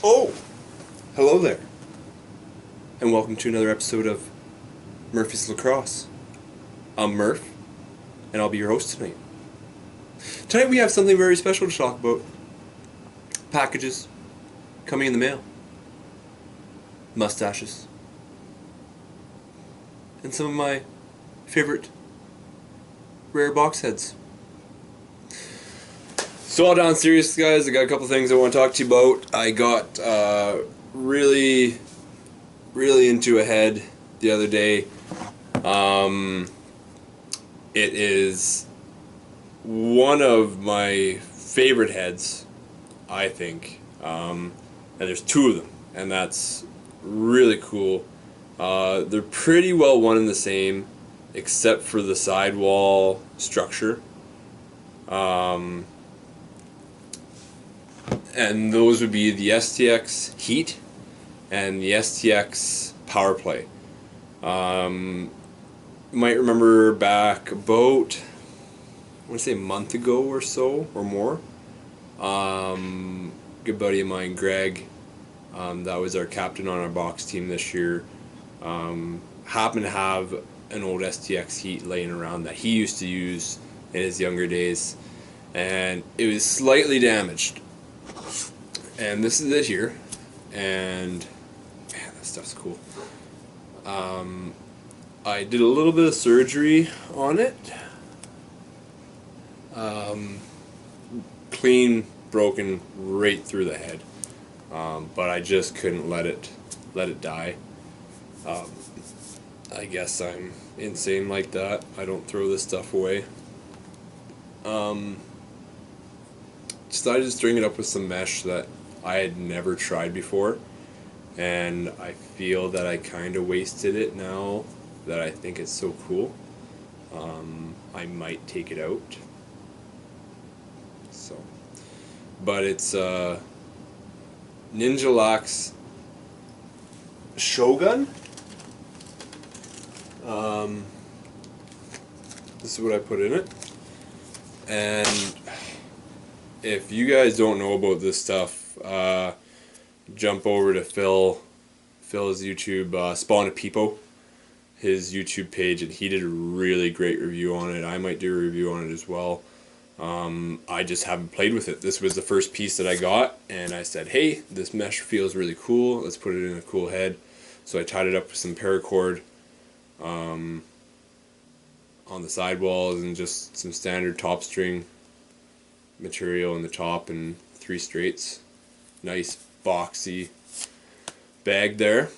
Oh, hello there, and welcome to another episode of Murphy's Lacrosse. I'm Murph, and I'll be your host tonight. Tonight we have something very special to talk about. Packages coming in the mail, mustaches, and some of my favorite rare box heads. So all down serious, guys, I got a couple things I want to talk to you about. I got really into a head the other day. It is one of my favorite heads, I think. And there's two of them, and that's really cool. They're pretty well one and the same, except for the sidewall structure. And those would be the STX Heat and the STX Power Play. You might remember back about, I want to say a month ago or so, or more, good buddy of mine, Greg, that was our captain on our box team this year, happened to have an old STX Heat laying around that he used to use in his younger days, and it was slightly damaged. And this is it here, and man, that stuff's cool. I did a little bit of surgery on it. Clean broken right through the head, but I just couldn't let it die. I guess I'm insane like that. I don't throw this stuff away. Decided to string it up with some mesh that I had never tried before, and I feel that I kind of wasted it now that I think it's so cool. I might take it out. So, but it's Ninja Lax Shogun. This is what I put in it, and if you guys don't know about this stuff, jump over to Phil's YouTube, Spawn a Peepo, his YouTube page, and he did a really great review on it. I might do a review on it as well. I just haven't played with it. This was the first piece that I got, and I said, hey, this mesh feels really cool. Let's put it in a cool head. So I tied it up with some paracord on the sidewalls and just some standard top string material in the top and 3 straights. Nice boxy bag there.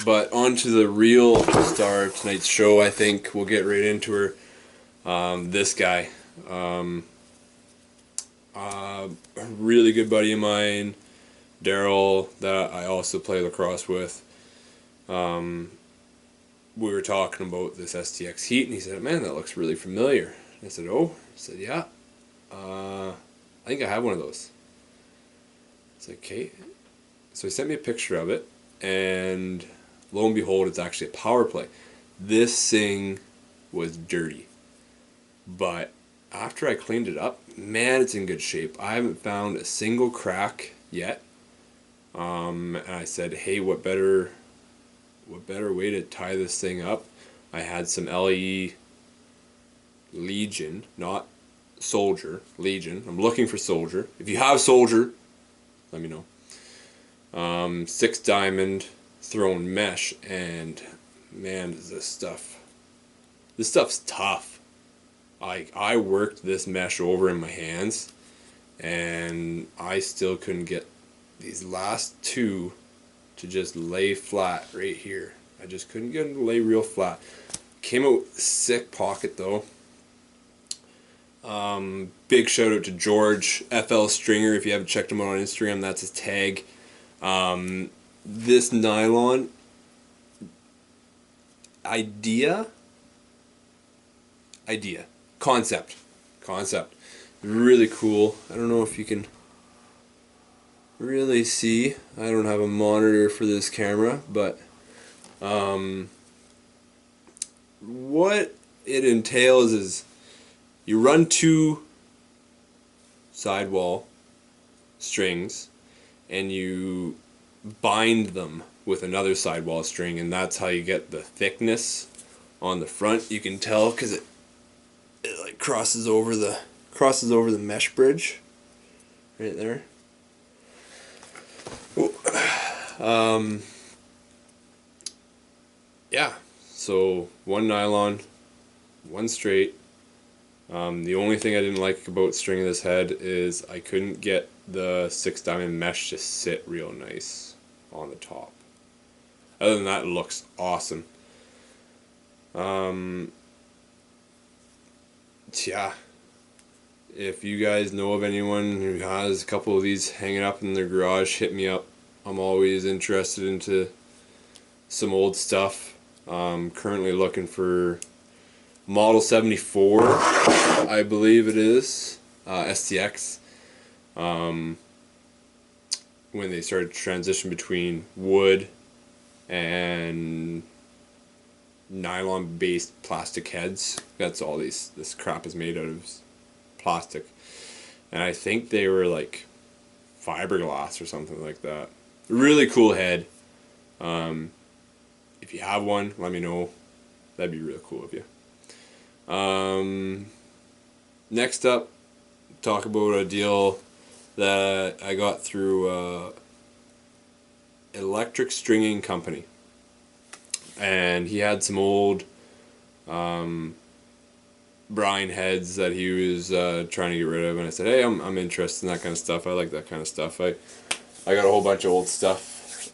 But on to the real star of tonight's show. I think we'll get right into her. This guy, a really good buddy of mine, Daryl, that I also play lacrosse with. We were talking about this STX Heat, and he said, man, that looks really familiar. And I said, oh? He said, yeah. I think I have one of those. It's like, okay. So he sent me a picture of it, and lo and behold, it's actually a power play. This thing was dirty, but after I cleaned it up, man, it's in good shape. I haven't found a single crack yet. And I said, hey, what better way to tie this thing up? I had some LE Legion, not Soldier, Legion. I'm looking for Soldier. If you have Soldier, let me know. 6 diamond thrown mesh, and man, is this stuff's tough. I worked this mesh over in my hands, and I still couldn't get these last 2 to just lay flat right here. I just couldn't get them to lay real flat. Came out sick pocket though. Big shout out to George FL Stringer. If you haven't checked him out on Instagram, that's his tag. This nylon concept really cool. I don't know if you can really see. I don't have a monitor for this camera, but what it entails is you run 2 sidewall strings and you bind them with another sidewall string, and that's how you get the thickness on the front. You can tell because it like crosses over the mesh bridge right there. Ooh. Yeah, so one nylon, one straight. The only thing I didn't like about stringing this head is I couldn't get the 6-diamond mesh to sit real nice on the top. Other than that, it looks awesome. Yeah, if you guys know of anyone who has a couple of these hanging up in their garage, hit me up. I'm always interested into some old stuff. Currently looking for Model 74, I believe it is, STX. When they started to transition between wood and nylon-based plastic heads. That's all this crap is made out of, plastic. And I think they were like fiberglass or something like that. Really cool head. If you have one, let me know. That'd be really cool of you. Next up, talk about a deal that I got through electric stringing company, and he had some old brine heads that he was trying to get rid of, and I said, hey, I'm interested in that kind of stuff. I like that kind of stuff. I got a whole bunch of old stuff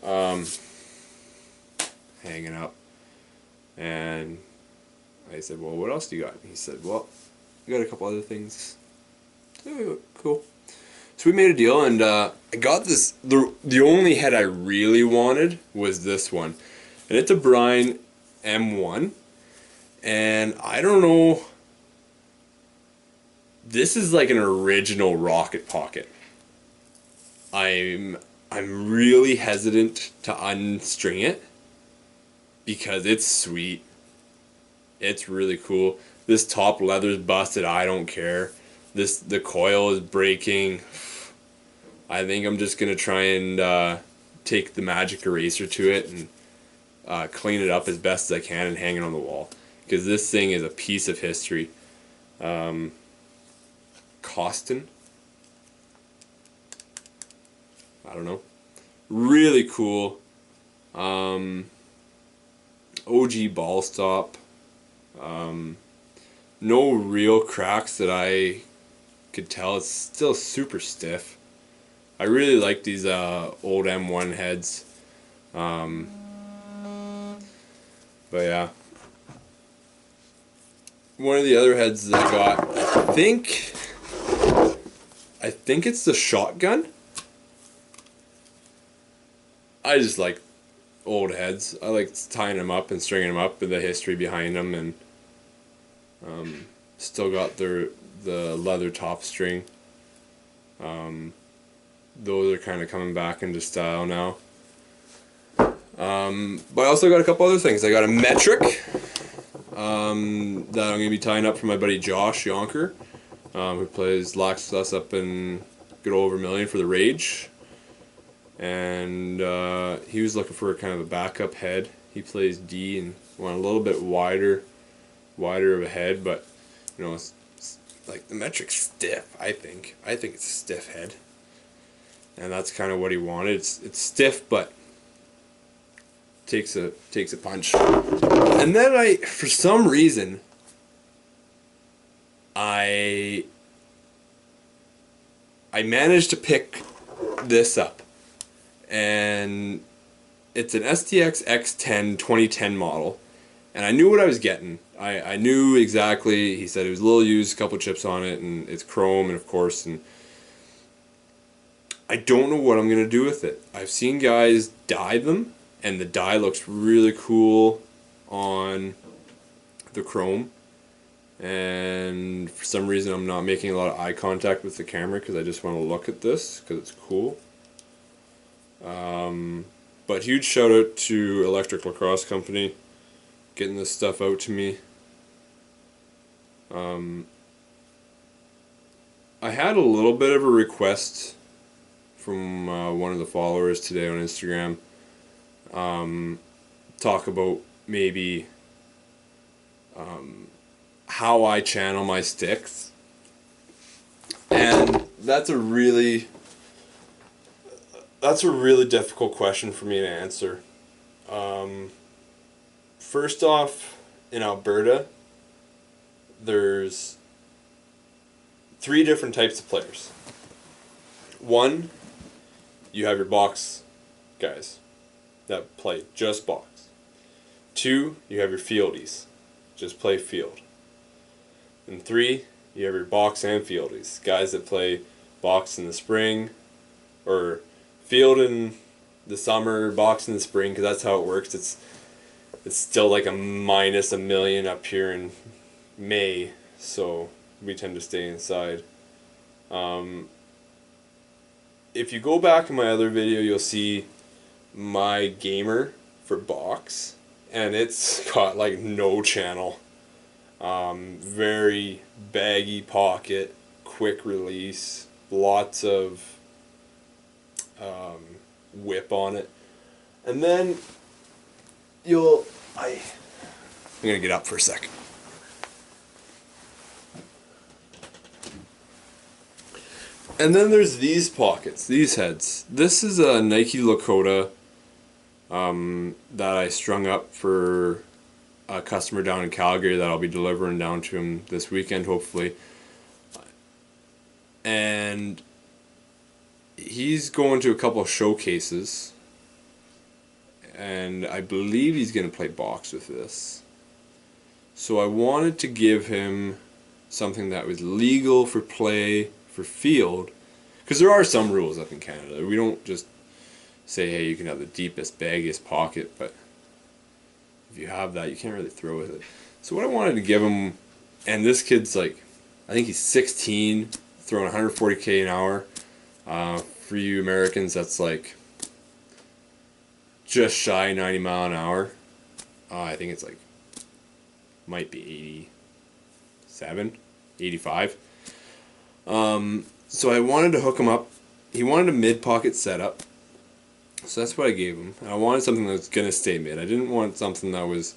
hanging up, and I said, well, what else do you got? And he said, well, I got a couple other things. Oh, cool. So we made a deal, and I got this. The only head I really wanted was this one, and it's a Brine M1, and I don't know. This is like an original rocket pocket. I'm really hesitant to unstring it because it's sweet. It's really cool. This top leather's busted. I don't care. The coil is breaking. I think I'm just gonna try and take the magic eraser to it and clean it up as best as I can and hang it on the wall, because this thing is a piece of history. Costin, I don't know. Really cool. OG ball stop. No real cracks that I could tell. It's still super stiff. I really like these old M1 heads. But yeah. One of the other heads that I got, I think it's the shotgun. I just like old heads. I like tying them up and stringing them up, and the history behind them, and still got the leather top string. Those are kind of coming back into style now. But I also got a couple other things. I got a metric that I'm going to be tying up for my buddy Josh Yonker, who plays lax with us up in good old Vermilion for the Rage. And he was looking for kind of a backup head. He plays D and wanted a little bit wider of a head, but you know, it's like the metric's stiff. I think it's a stiff head, and that's kind of what he wanted. It's stiff, but takes a punch. And then for some reason, I managed to pick this up, and it's an STX X10 2010 model, and I knew what I was getting. I knew exactly. He said it was a little used, a couple chips on it, and it's chrome, and of course, and I don't know what I'm gonna do with it. I've seen guys dye them, and the dye looks really cool on the chrome, and for some reason I'm not making a lot of eye contact with the camera because I just want to look at this because it's cool. But huge shout out to Electric Lacrosse Company getting this stuff out to me. I had a little bit of a request from one of the followers today on Instagram. Talk about maybe how I channel my sticks. And that's a really difficult question for me to answer. First off, in Alberta, there's 3 different types of players. 1, you have your box guys that play just box. 2, you have your fieldies, just play field. And 3, you have your box and fieldies, guys that play box in the spring, or field in the summer, box in the spring, because that's how it works. It's still like a minus a million up here in May, so we tend to stay inside. If you go back in my other video, you'll see my gamer for box, and it's got like no channel. Very baggy pocket, quick release, lots of whip on it. And then I'm gonna get up for a second. And then there's these pockets, these heads. This is a Nike Lakota that I strung up for a customer down in Calgary that I'll be delivering down to him this weekend, hopefully. And he's going to a couple of showcases, and I believe he's going to play box with this. So I wanted to give him something that was legal for play, for field, because there are some rules up in Canada. We don't just say, hey, you can have the deepest, baggiest pocket, but if you have that, you can't really throw with it. So what I wanted to give him, and this kid's like, I think he's 16, throwing 140k an hour. For you Americans, that's like just shy 90 mile an hour. I think it's like, might be 87, 85. So I wanted to hook him up. He wanted a mid-pocket setup, so that's what I gave him. I wanted something that was going to stay mid. I didn't want something that was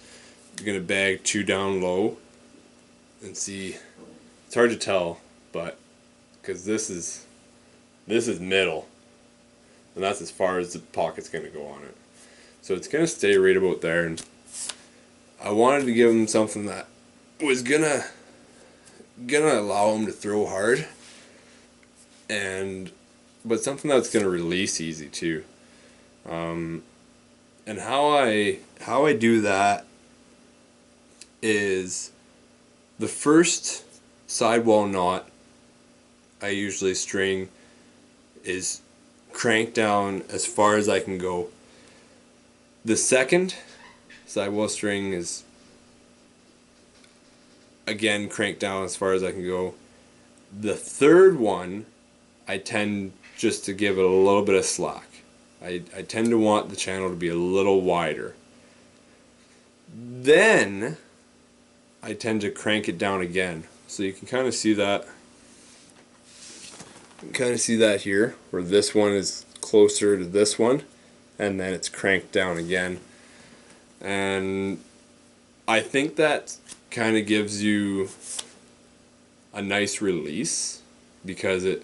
going to bag too down low. And see, it's hard to tell, but because this is middle, and that's as far as the pocket's going to go on it. So it's going to stay right about there, and I wanted to give him something that was gonna allow him to throw hard, but something that's gonna release easy too. And how I do that is the first sidewall knot I usually string is cranked down as far as I can go. The second sidewall string is again cranked down as far as I can go. The third one, I tend just to give it a little bit of slack. I tend to want the channel to be a little wider. Then I tend to crank it down again. So you can kind of see that. You can kind of see that here, where this one is closer to this one, and then it's cranked down again. And I think that kind of gives you a nice release, because it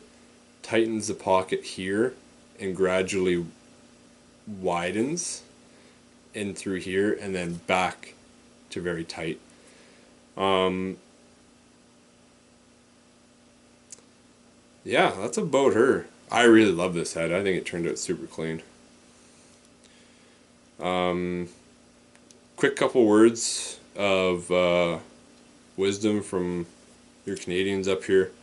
tightens the pocket here and gradually widens in through here and then back to very tight. Yeah, that's about her. I really love this head. I think it turned out super clean. Quick couple words of wisdom from your Canadians up here.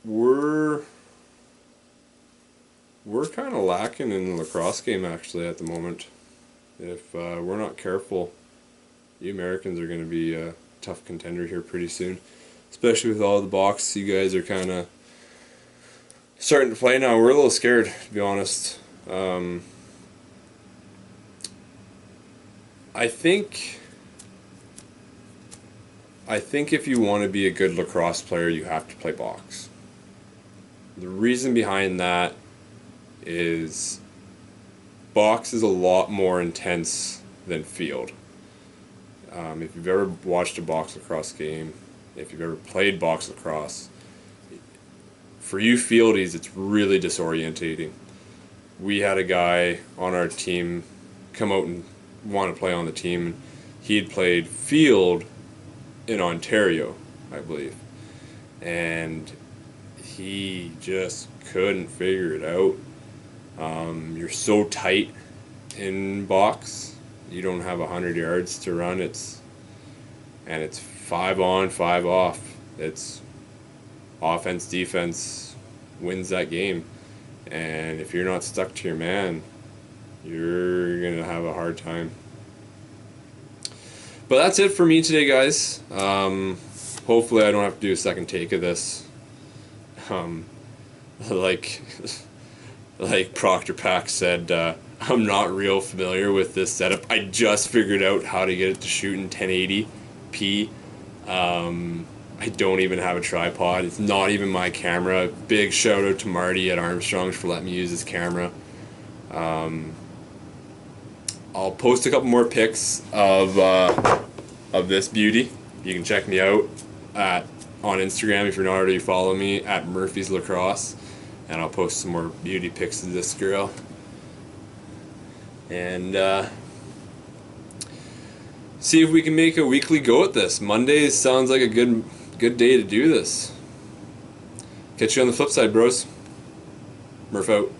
We're kind of lacking in the lacrosse game actually at the moment. If we're not careful, you Americans are going to be a tough contender here pretty soon, especially with all the box you guys are kind of starting to play now. We're a little scared, to be honest. I think if you want to be a good lacrosse player, you have to play box. The reason behind that is box is a lot more intense than field. If you've ever watched a box lacrosse game, if you've ever played box lacrosse, for you fieldies, it's really disorientating. We had a guy on our team come out and want to play on the team. He'd played field in Ontario, I believe, and he just couldn't figure it out. You're so tight in box. You don't have 100 yards to run. It's 5 on, 5 off. It's offense, defense wins that game. And if you're not stuck to your man, you're going to have a hard time. But that's it for me today, guys. Hopefully I don't have to do a second take of this. Like Proctor Pack said, I'm not real familiar with this setup. I just figured out how to get it to shoot in 1080p. I don't even have a tripod. It's not even my camera. Big shout out to Marty at Armstrong's for letting me use his camera. I'll post a couple more pics of this beauty. You can check me out on Instagram if you're not already following me at Murphy's Lacrosse, and I'll post some more beauty pics of this girl. And see if we can make a weekly go at this. Mondays sounds like a good day to do this. Catch you on the flip side, bros. Murph out.